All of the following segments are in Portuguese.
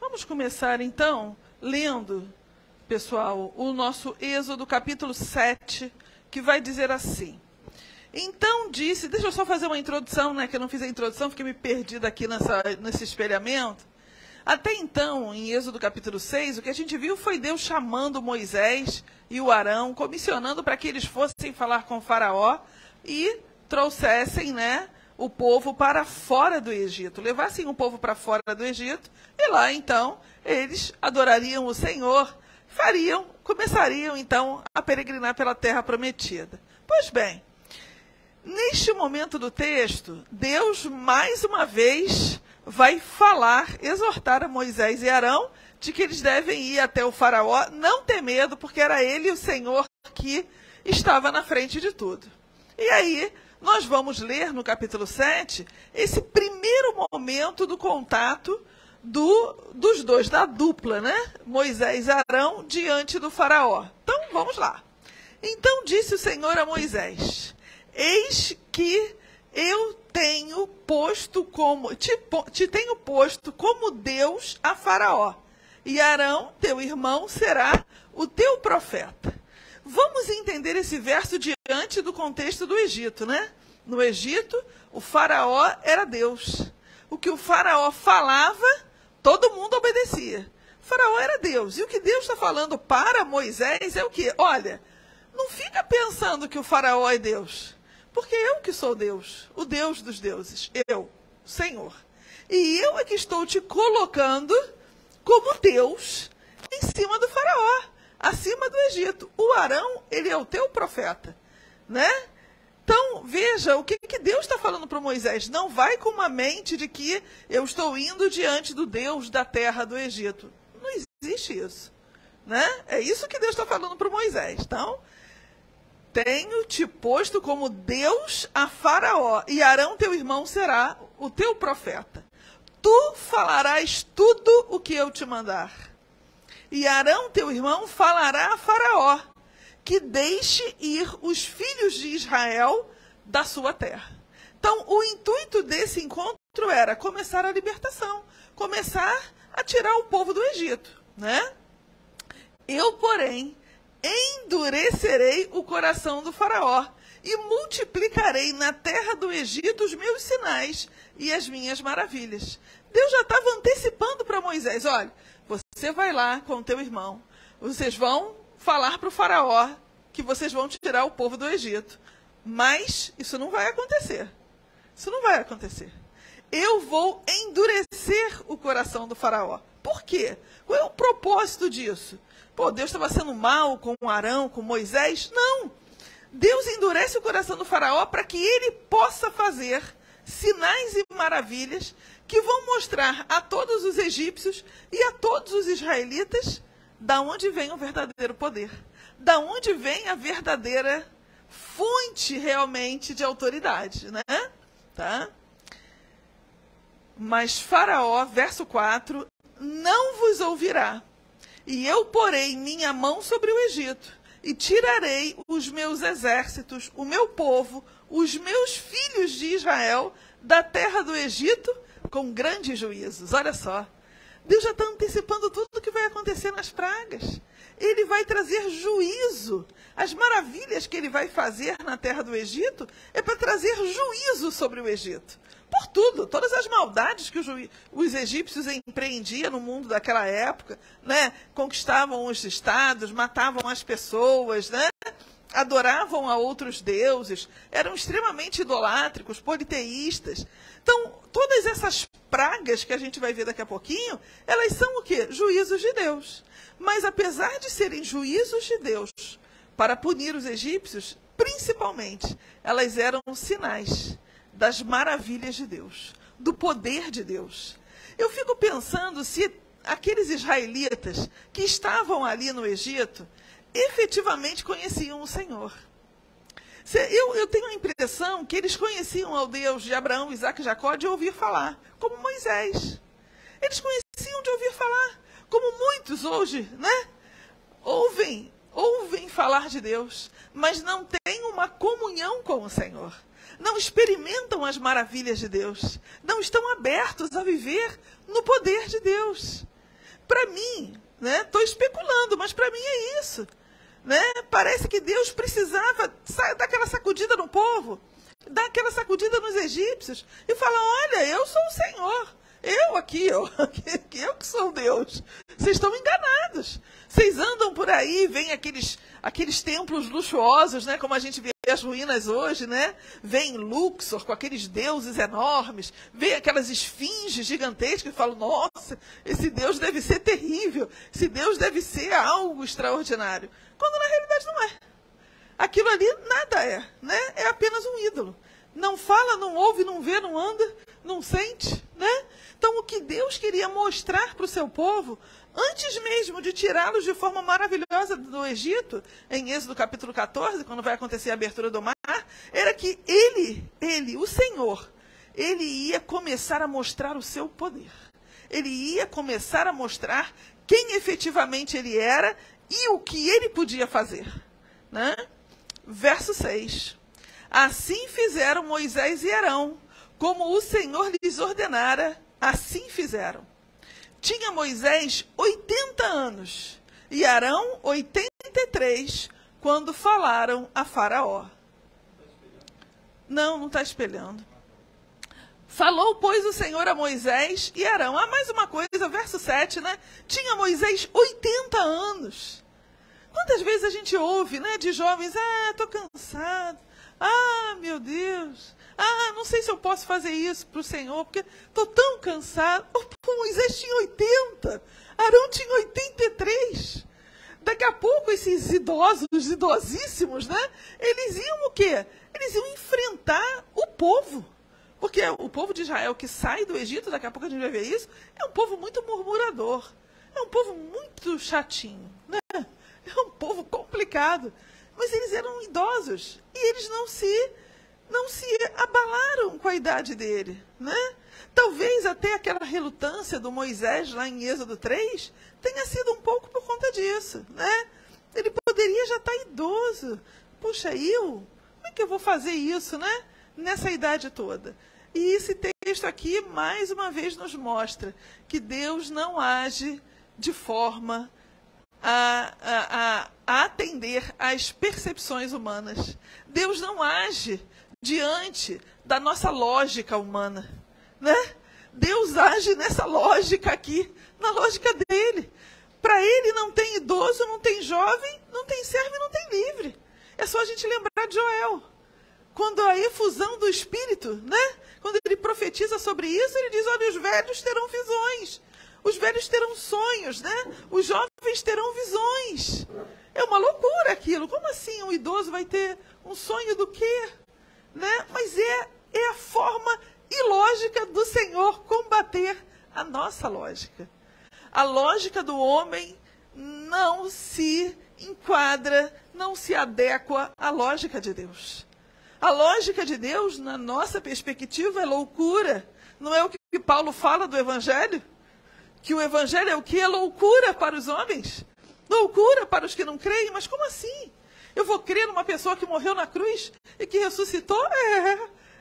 Vamos começar então lendo, pessoal, o nosso Êxodo capítulo 7, que vai dizer assim. Então disse, deixa eu só fazer uma introdução, né, que eu não fiz a introdução, fiquei me perdida aqui nesse espelhamento. Até então, em Êxodo capítulo 6, o que a gente viu foi Deus chamando Moisés e o Arão, comissionando para que eles fossem falar com o faraó e trouxessem, né, o povo para fora do Egito, levassem o povo para fora do Egito, e lá então eles adorariam o Senhor, começariam então a peregrinar pela terra prometida. Pois bem, neste momento do texto, Deus mais uma vez vai falar, exortar a Moisés e Arão de que eles devem ir até o faraó, não ter medo, porque era ele o Senhor que estava na frente de tudo. E aí, nós vamos ler no capítulo 7, esse primeiro momento do contato dos dois, da dupla, né? Moisés e Arão, diante do faraó. Então, vamos lá. Então disse o Senhor a Moisés, eis que eu tenho posto te tenho posto como Deus a faraó, e Arão, teu irmão, será o teu profeta. Vamos entender esse verso diante do contexto do Egito, né? No Egito, o faraó era Deus. O que o faraó falava, todo mundo obedecia. O faraó era Deus. E o que Deus está falando para Moisés é o quê? Olha, não fica pensando que o faraó é Deus. Porque eu que sou Deus, o Deus dos deuses, eu, o Senhor. E eu é que estou te colocando como Deus em cima do faraó, acima do Egito. O Arão, ele é o teu profeta, né? Então, veja, o que Deus está falando para Moisés? Não vai com uma mente de que eu estou indo diante do Deus da terra do Egito. Não existe isso, né? É isso que Deus está falando para Moisés. Então, tenho te posto como Deus a faraó, e Arão, teu irmão, será o teu profeta. Tu falarás tudo o que eu te mandar. E Arão, teu irmão, falará a faraó, que deixe ir os filhos de Israel da sua terra. Então, o intuito desse encontro era começar a libertação, começar a tirar o povo do Egito, né? Eu, porém, endurecerei o coração do faraó e multiplicarei na terra do Egito os meus sinais e as minhas maravilhas. Deus já estava antecipando para Moisés, olha, você vai lá com o teu irmão, vocês vão falar para o faraó que vocês vão tirar o povo do Egito. Mas isso não vai acontecer. Isso não vai acontecer. Eu vou endurecer o coração do faraó. Por quê? Qual é o propósito disso? Pô, Deus estava sendo mal com Arão, com Moisés? Não. Deus endurece o coração do faraó para que ele possa fazer sinais e maravilhas que vão mostrar a todos os egípcios e a todos os israelitas da onde vem o verdadeiro poder, da onde vem a verdadeira fonte realmente de autoridade, né? Tá? Mas Faraó, verso 4, não vos ouvirá, e eu porei minha mão sobre o Egito, e tirarei os meus exércitos, o meu povo, os meus filhos de Israel, da terra do Egito, com grandes juízos. Olha só. Deus já está antecipando tudo o que vai acontecer nas pragas. Ele vai trazer juízo. As maravilhas que ele vai fazer na terra do Egito é para trazer juízo sobre o Egito. Por tudo, todas as maldades que os egípcios empreendiam no mundo daquela época, né? Conquistavam os estados, matavam as pessoas, né? Adoravam a outros deuses, eram extremamente idolátricos, politeístas. Então, todas essas pragas que a gente vai ver daqui a pouquinho, elas são o quê? Juízos de Deus. Mas apesar de serem juízos de Deus para punir os egípcios, principalmente, elas eram sinais das maravilhas de Deus, do poder de Deus. Eu fico pensando se aqueles israelitas que estavam ali no Egito efetivamente conheciam o Senhor. Eu tenho a impressão que eles conheciam ao Deus de Abraão, Isaque e Jacó de ouvir falar, como Moisés. Eles conheciam de ouvir falar, como muitos hoje, né? Ouvem falar de Deus, mas não têm uma comunhão com o Senhor. Não experimentam as maravilhas de Deus. Não estão abertos a viver no poder de Deus. para mim, né? Estou especulando, mas para mim é isso. Né? Parece que Deus precisava dar aquela sacudida no povo, dar aquela sacudida nos egípcios e falar, olha, eu sou o Senhor, eu que sou Deus. Vocês estão enganados. Vocês andam por aí, vem aqueles templos luxuosos, né? Como a gente vê as ruínas hoje, né? Vem Luxor com aqueles deuses enormes, vem aquelas esfinges gigantescas e falam, nossa, esse Deus deve ser terrível, esse Deus deve ser algo extraordinário. Quando na realidade não é. Aquilo ali nada é, né? É apenas um ídolo. Não fala, não ouve, não vê, não anda, não sente, né? Então o que Deus queria mostrar para o seu povo, antes mesmo de tirá-los de forma maravilhosa do Egito, em Êxodo capítulo 14, quando vai acontecer a abertura do mar, era que ele, o Senhor, ele ia começar a mostrar o seu poder. Ele ia começar a mostrar quem efetivamente ele era e o que ele podia fazer. Né? Verso 6. Assim fizeram Moisés e Arão, como o Senhor lhes ordenara, assim fizeram. Tinha Moisés 80 anos e Arão 83, quando falaram a Faraó. Não está espelhando. Falou, pois, o Senhor a Moisés e Arão. Mais uma coisa, verso 7, né? Tinha Moisés 80 anos. Quantas vezes a gente ouve, né, de jovens, estou cansado, meu Deus, não sei se eu posso fazer isso para o Senhor, porque estou tão cansado. Moisés tinha 80, Arão tinha 83. Daqui a pouco esses idosos, idosíssimos, né, eles iam o quê? Eles iam enfrentar o povo. Porque o povo de Israel que sai do Egito, daqui a pouco a gente vai ver isso, é um povo muito murmurador. É um povo muito chatinho, né? É um povo complicado. Mas eles eram idosos. E eles não se abalaram com a idade dele, né? Talvez até aquela relutância do Moisés lá em Êxodo 3 tenha sido um pouco por conta disso, né? Ele poderia já estar idoso. Puxa, como é que eu vou fazer isso, né? Nessa idade toda. E esse texto aqui, mais uma vez, nos mostra que Deus não age de forma a atender às percepções humanas. Deus não age diante da nossa lógica humana, né? Deus age nessa lógica aqui, na lógica dele. Para ele não tem idoso, não tem jovem, não tem servo e não tem livre. É só a gente lembrar de Joel. Quando a efusão do Espírito, né? Quando ele profetiza sobre isso, ele diz, olha, os velhos terão visões, os velhos terão sonhos, né? Os jovens terão visões. É uma loucura aquilo. Como assim um idoso vai ter um sonho do quê? Né? Mas é a forma ilógica do Senhor combater a nossa lógica. A lógica do homem não se enquadra, não se adequa à lógica de Deus. A lógica de Deus, na nossa perspectiva, é loucura. Não é o que Paulo fala do Evangelho? Que o Evangelho é o que? É loucura para os homens. Loucura para os que não creem. Mas como assim? Eu vou crer numa pessoa que morreu na cruz e que ressuscitou?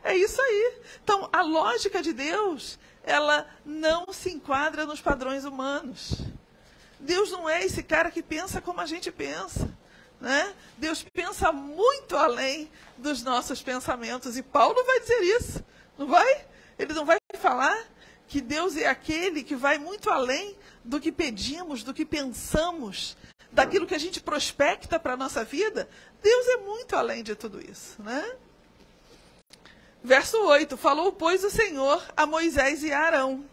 É isso aí. Então, a lógica de Deus, ela não se enquadra nos padrões humanos. Deus não é esse cara que pensa como a gente pensa. Né? Deus pensa muito além dos nossos pensamentos. E Paulo vai dizer isso, não vai? Ele não vai falar que Deus é aquele que vai muito além do que pedimos, do que pensamos, daquilo que a gente prospecta para a nossa vida. Deus é muito além de tudo isso, né? Verso 8, falou, pois, o Senhor a Moisés e a Arão.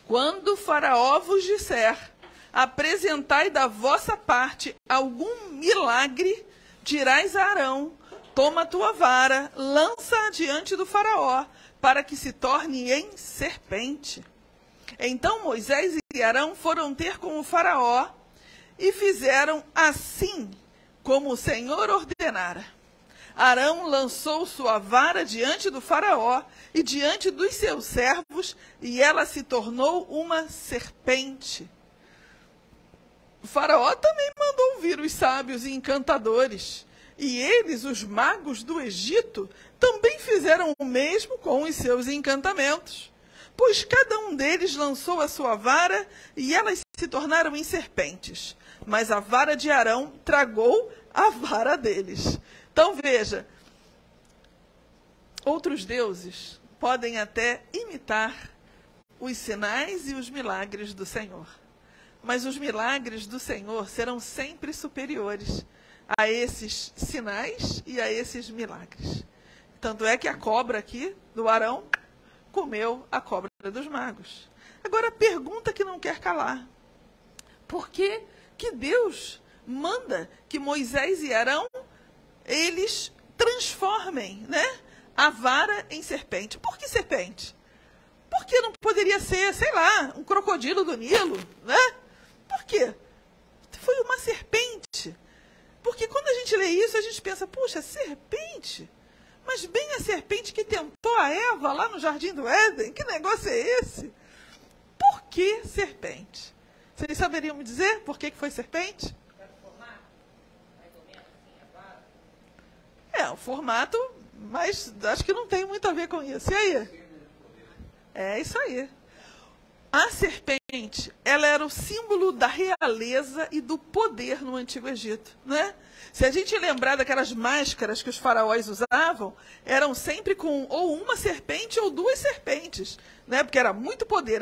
Quando Faraó vos disser, apresentai da vossa parte algum milagre, dirás a Arão, toma a tua vara, lança-a diante do Faraó, para que se torne em serpente. Então Moisés e Arão foram ter com o Faraó e fizeram assim como o Senhor ordenara. Arão lançou sua vara diante do Faraó e diante dos seus servos, e ela se tornou uma serpente. O Faraó também mandou vir os sábios e encantadores, e eles, os magos do Egito, também fizeram o mesmo com os seus encantamentos. pois cada um deles lançou a sua vara e elas se tornaram em serpentes. Mas a vara de Arão tragou a vara deles. Então veja, outros deuses podem até imitar os sinais e os milagres do Senhor. Mas os milagres do Senhor serão sempre superiores a esses sinais e a esses milagres. Tanto é que a cobra aqui, do Arão, comeu a cobra dos magos. Agora, a pergunta que não quer calar. Por que que Deus manda que Moisés e Arão, eles transformem, né, a vara em serpente? Por que serpente? Por que não poderia ser, sei lá, um crocodilo do Nilo, né? Por quê? Foi uma serpente. Porque quando a gente lê isso, a gente pensa, puxa, serpente? Mas bem a serpente que tentou a Eva lá no Jardim do Éden, que negócio é esse? Por que serpente? Vocês saberiam me dizer por que foi serpente? É, o formato, mas acho que não tem muito a ver com isso. E aí? É isso aí. A serpente, ela era o símbolo da realeza e do poder no Antigo Egito, né? Se a gente lembrar daquelas máscaras que os faraós usavam, eram sempre com ou uma serpente ou duas serpentes, né? Porque era muito poder.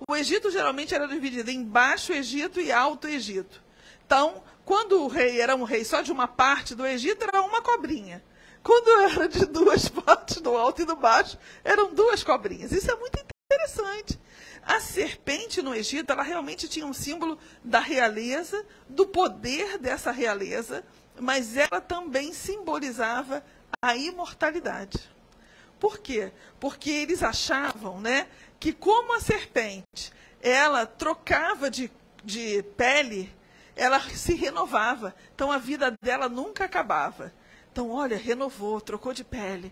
O Egito geralmente era dividido em Baixo Egito e Alto Egito. Então, quando o rei era um rei só de uma parte do Egito, era uma cobrinha. Quando era de duas partes, do alto e do baixo, eram duas cobrinhas. Isso é muito interessante. A serpente no Egito, ela realmente tinha um símbolo da realeza, do poder dessa realeza, mas ela também simbolizava a imortalidade. Por quê? Porque eles achavam, né, que como a serpente, ela trocava de pele, ela se renovava. Então a vida dela nunca acabava. Então, olha, renovou, trocou de pele.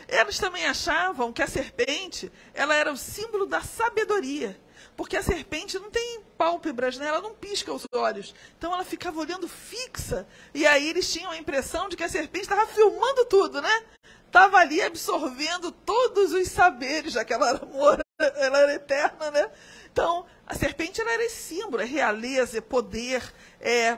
Elas também achavam que a serpente, ela era o símbolo da sabedoria. Porque a serpente não tem pálpebras, né? Ela não pisca os olhos. Então, ela ficava olhando fixa. E aí, eles tinham a impressão de que a serpente estava filmando tudo, né? Estava ali absorvendo todos os saberes, já que ela era amor, ela era eterna, né? Então, a serpente, ela era esse símbolo, é realeza, é poder, é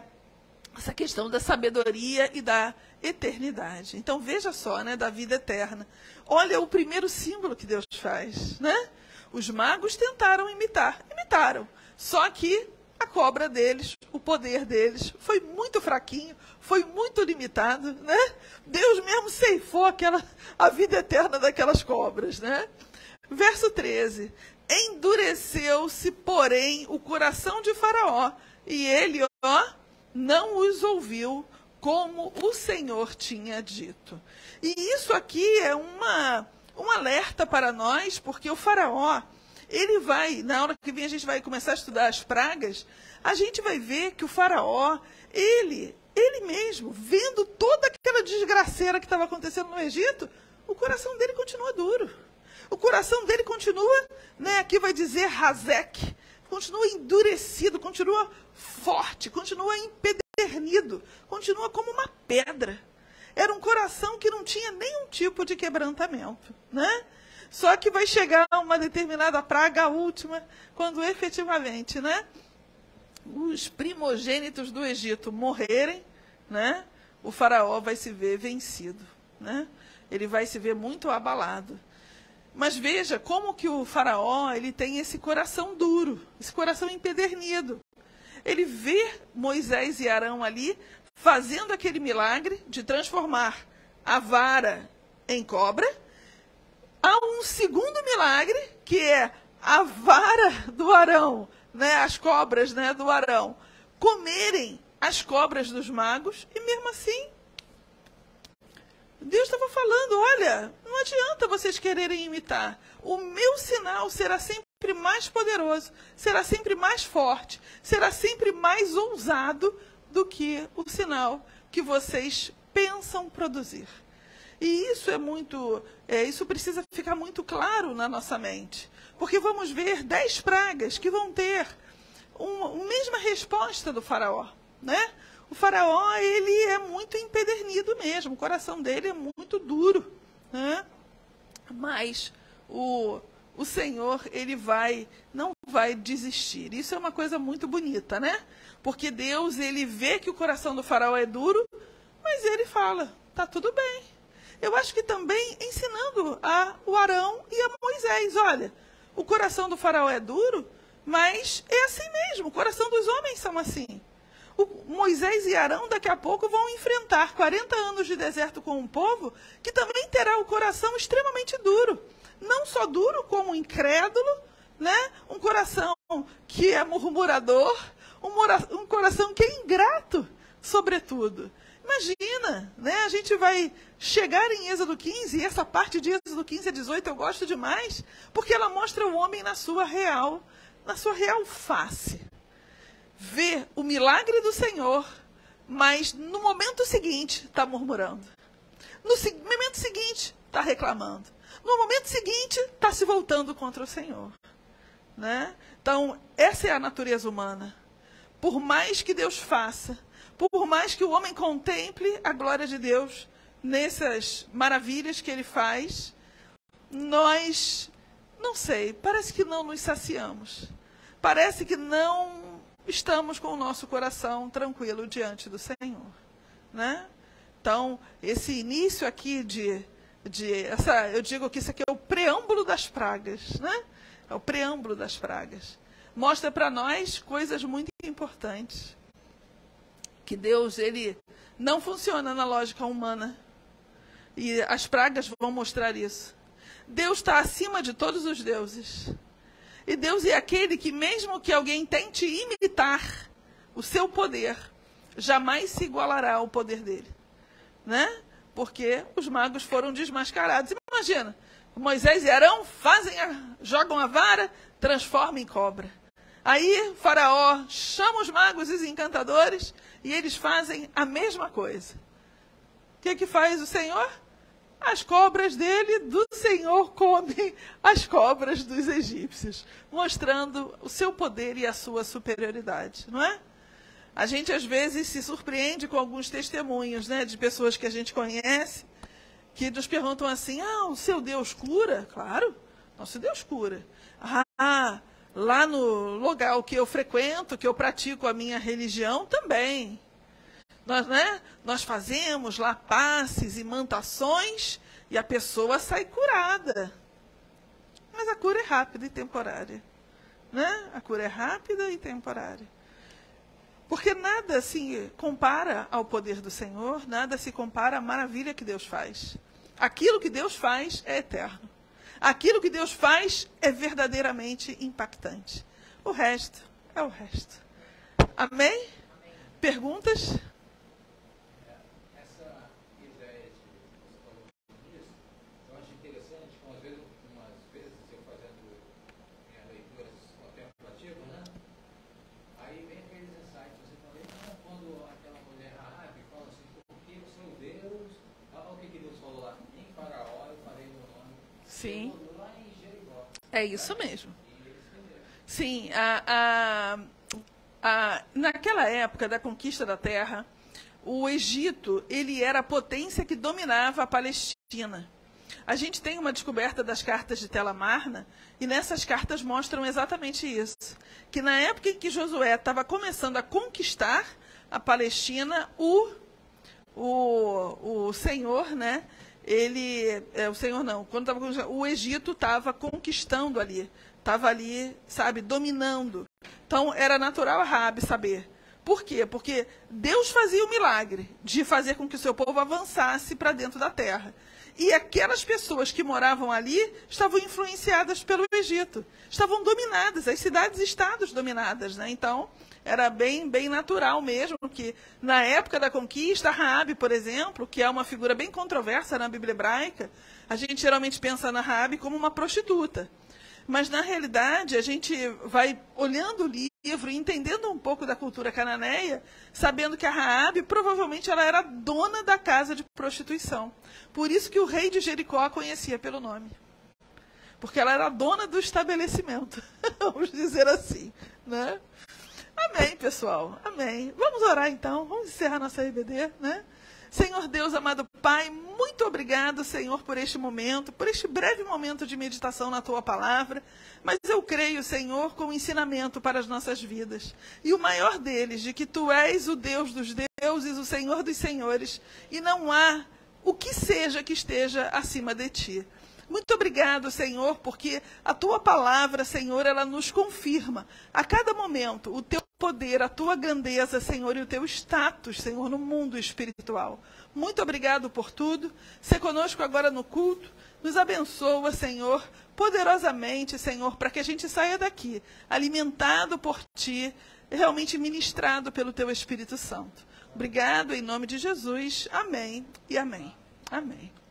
essa questão da sabedoria e da eternidade. Então, veja só, né, da vida eterna. Olha o primeiro símbolo que Deus faz, né? Os magos tentaram imitaram. Só que a cobra deles, o poder deles, foi muito fraquinho, foi muito limitado, né? Deus mesmo ceifou a vida eterna daquelas cobras, né? Verso 13. Endureceu-se, porém, o coração de Faraó, e ele, não os ouviu, como o Senhor tinha dito. E isso aqui é um alerta para nós, porque o Faraó, ele vai, na hora que vem a gente vai começar a estudar as pragas, a gente vai ver que o Faraó, ele mesmo, vendo toda aquela desgraceira que estava acontecendo no Egito, o coração dele continua duro. O coração dele continua, né, aqui vai dizer Razek, continua endurecido, continua forte, continua empedernido, continua como uma pedra. Era um coração que não tinha nenhum tipo de quebrantamento, né? Só que vai chegar uma determinada praga, a última, quando efetivamente, né, os primogênitos do Egito morrerem, né, o faraó vai se ver vencido, né? Ele vai se ver muito abalado. Mas veja como que o faraó, ele tem esse coração duro, esse coração empedernido. Ele vê Moisés e Arão ali fazendo aquele milagre de transformar a vara em cobra. Há um segundo milagre, que é a vara do Arão, né, as cobras, né, do Arão, comerem as cobras dos magos, e mesmo assim, Deus estava falando, olha, não adianta vocês quererem imitar. O meu sinal será sempre mais poderoso, será sempre mais forte, será sempre mais ousado do que o sinal que vocês pensam produzir. E isso isso precisa ficar muito claro na nossa mente. Porque vamos ver 10 pragas que vão ter a mesma resposta do faraó, né? O faraó, ele é muito empedernido mesmo, o coração dele é muito duro, né? Mas o o Senhor, ele não vai desistir. Isso é uma coisa muito bonita, né? Porque Deus, ele vê que o coração do faraó é duro, mas ele fala, tá tudo bem. Eu acho que também ensinando o Arão e a Moisés, olha, o coração do faraó é duro, mas é assim mesmo, o coração dos homens são assim. Moisés e Arão daqui a pouco vão enfrentar 40 anos de deserto com um povo que também terá o coração extremamente duro. Não só duro, como incrédulo, né? Um coração que é murmurador, um coração que é ingrato, sobretudo. Imagina, né? A gente vai chegar em Êxodo 15, e essa parte de Êxodo 15 a 18 eu gosto demais, porque ela mostra o homem na sua real face. Vê o milagre do Senhor, mas no momento seguinte está murmurando. No momento seguinte está reclamando. No momento seguinte está se voltando contra o Senhor. Né? Então, essa é a natureza humana. Por mais que Deus faça, por mais que o homem contemple a glória de Deus nessas maravilhas que ele faz, nós, não sei, parece que não nos saciamos. Parece que não estamos com o nosso coração tranquilo diante do Senhor. Né? Então, esse início aqui eu digo que isso aqui é o preâmbulo das pragas, né? É o preâmbulo das pragas. Mostra para nós coisas muito importantes. Que Deus, ele não funciona na lógica humana. E as pragas vão mostrar isso. Deus está acima de todos os deuses. E Deus é aquele que, mesmo que alguém tente imitar o seu poder, jamais se igualará ao poder dele. Né? Porque os magos foram desmascarados. Imagina, Moisés e Arão jogam a vara, transformam em cobra. Aí Faraó chama os magos e os encantadores e eles fazem a mesma coisa. O que faz o Senhor? As cobras do Senhor comem as cobras dos egípcios, mostrando o seu poder e a sua superioridade, não é? A gente, às vezes, se surpreende com alguns testemunhos, né, de pessoas que a gente conhece, que nos perguntam assim, o seu Deus cura? Claro, nosso Deus cura. Lá no lugar que eu frequento, que eu pratico a minha religião, também. Nós fazemos lá passes, imantações, e a pessoa sai curada. Mas a cura é rápida e temporária. Né? A cura é rápida e temporária. Porque nada se compara ao poder do Senhor, nada se compara à maravilha que Deus faz. Aquilo que Deus faz é eterno. Aquilo que Deus faz é verdadeiramente impactante. O resto é o resto. Amém? Amém. Perguntas? Essa ideia de você falou disso, eu acho interessante, às vezes eu fazendo minhas leituras contemplativas, né? Aí vem aqueles insights, você fala, quando aquela mulher Raabe fala assim, por que o seu Deus, olha o que Deus falou lá, em Faraó eu falei meu nome. Sim. Lá em Jericó. É isso mesmo. Sim, naquela época da conquista da terra, o Egito, ele era a potência que dominava a Palestina. A gente tem uma descoberta das cartas de Tel Amarna, e nessas cartas mostram exatamente isso. Que na época em que Josué estava começando a conquistar a Palestina, o Senhor, né? O Egito estava conquistando ali, estava ali, sabe, dominando. Então, era natural a Raabe saber. Por quê? Porque Deus fazia o milagre de fazer com que o seu povo avançasse para dentro da terra. E aquelas pessoas que moravam ali estavam influenciadas pelo Egito. Estavam dominadas, as cidades-estados dominadas, né? Então, era bem natural mesmo que, na época da conquista, a Raabe, por exemplo, que é uma figura bem controversa na Bíblia hebraica, a gente geralmente pensa na Raabe como uma prostituta. Mas, na realidade, a gente vai olhando o livro e entendendo um pouco da cultura cananeia, sabendo que a Raabe, provavelmente, ela era dona da casa de prostituição. Por isso que o rei de Jericó a conhecia pelo nome. Porque ela era dona do estabelecimento, vamos dizer assim, né? Amém, pessoal. Amém. Vamos orar, então. Vamos encerrar nossa RBD, né? Senhor Deus, amado Pai, Pai, muito obrigado, Senhor, por este momento, por este breve momento de meditação na Tua Palavra, mas eu creio, Senhor, com ensinamento para as nossas vidas. E o maior deles, de que Tu és o Deus dos deuses, o Senhor dos senhores, e não há o que seja que esteja acima de Ti. Muito obrigado, Senhor, porque a Tua Palavra, Senhor, ela nos confirma a cada momento o Teu poder, a Tua grandeza, Senhor, e o Teu status, Senhor, no mundo espiritual. Muito obrigado por tudo. Se conosco agora no culto, nos abençoa, Senhor, poderosamente, Senhor, para que a gente saia daqui alimentado por Ti, realmente ministrado pelo Teu Espírito Santo. Obrigado, em nome de Jesus. Amém e amém. Amém.